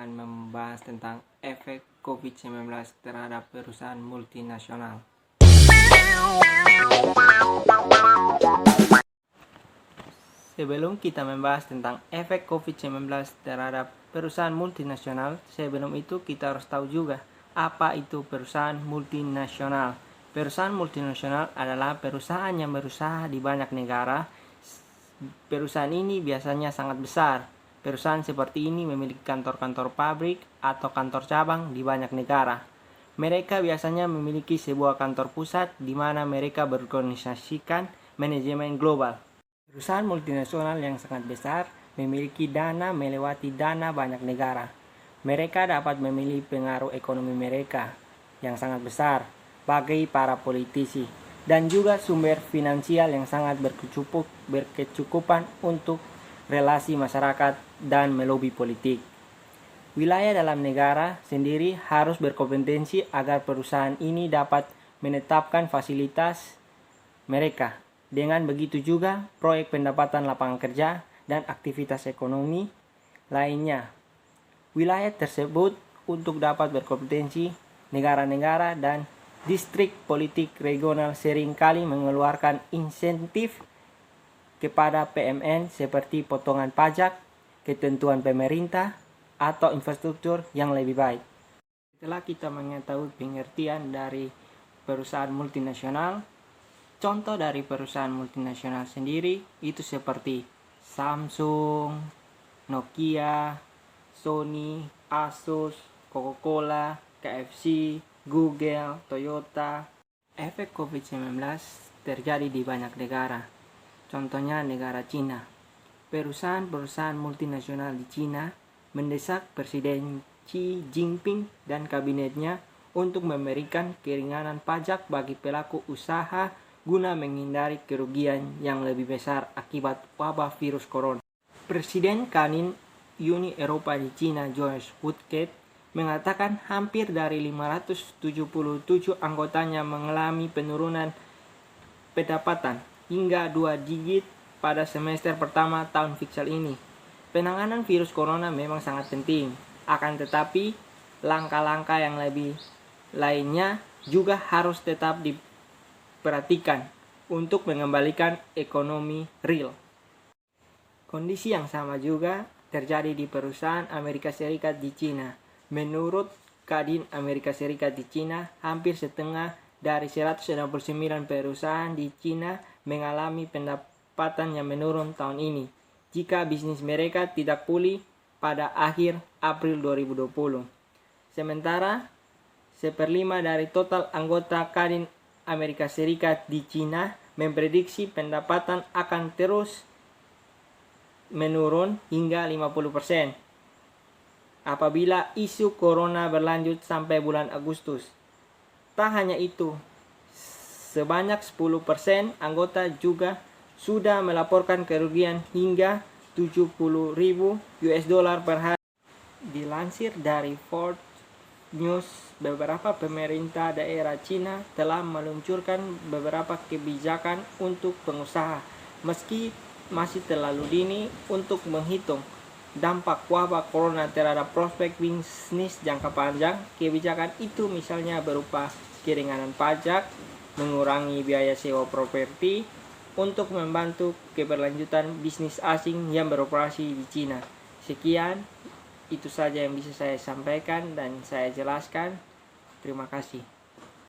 akan membahas tentang efek COVID-19 terhadap perusahaan multinasional. Sebelum kita membahas tentang efek COVID-19 terhadap perusahaan multinasional, sebelum itu kita harus tahu juga apa itu perusahaan multinasional. Perusahaan multinasional adalah perusahaan yang berusaha di banyak negara. Perusahaan ini biasanya sangat besar. Perusahaan seperti ini memiliki kantor-kantor pabrik atau kantor cabang di banyak negara. Mereka biasanya memiliki sebuah kantor pusat di mana mereka berorganisasikan manajemen global. Perusahaan multinasional yang sangat besar memiliki dana melewati dana banyak negara. Mereka dapat memilih pengaruh ekonomi mereka yang sangat besar bagi para politisi dan juga sumber finansial yang sangat berkecukupan untuk relasi masyarakat dan melobi politik. Wilayah dalam negara sendiri harus berkompetensi agar perusahaan ini dapat menetapkan fasilitas mereka. Dengan begitu juga proyek pendapatan lapangan kerja dan aktivitas ekonomi lainnya. Wilayah tersebut untuk dapat berkompetensi, negara-negara dan distrik politik regional seringkali mengeluarkan insentif kepada PMN seperti potongan pajak, ketentuan pemerintah, atau infrastruktur yang lebih baik. Setelah kita mengetahui pengertian dari perusahaan multinasional, contoh dari perusahaan multinasional sendiri itu seperti Samsung, Nokia, Sony, Asus, Coca-Cola, KFC, Google, Toyota. Efek COVID-19 terjadi di banyak negara. Contohnya negara Cina. Perusahaan-perusahaan multinasional di Cina mendesak Presiden Xi Jinping dan kabinetnya untuk memberikan keringanan pajak bagi pelaku usaha guna menghindari kerugian yang lebih besar akibat wabah virus corona. Presiden Kanin Uni Eropa di Cina, George Woodcock, mengatakan hampir dari 577 anggotanya mengalami penurunan pendapatan hingga 2 digit pada semester pertama tahun fiskal ini. Penanganan virus corona memang sangat penting, akan tetapi langkah-langkah yang lebih lainnya juga harus tetap diperhatikan untuk mengembalikan ekonomi real. Kondisi yang sama juga terjadi di perusahaan Amerika Serikat di Cina. Menurut Kadin Amerika Serikat di Cina, hampir setengah dari 169 perusahaan di Cina mengalami pendapatan yang menurun tahun ini jika bisnis mereka tidak pulih pada akhir April 2020. Sementara, 1/5 dari total anggota Kadin Amerika Serikat di Cina memprediksi pendapatan akan terus menurun hingga 50% apabila isu corona berlanjut sampai bulan Agustus. Tak hanya itu, sebanyak 10% anggota juga sudah melaporkan kerugian hingga 70.000 US dollar per hari. Dilansir dari Forbes News, beberapa pemerintah daerah Cina telah meluncurkan beberapa kebijakan untuk pengusaha. Meski masih terlalu dini untuk menghitung dampak wabah corona terhadap prospek bisnis jangka panjang, kebijakan itu misalnya berupa keringanan pajak, mengurangi biaya sewa properti, untuk membantu keberlanjutan bisnis asing yang beroperasi di Cina. Sekian, itu saja yang bisa saya sampaikan dan saya jelaskan. Terima kasih.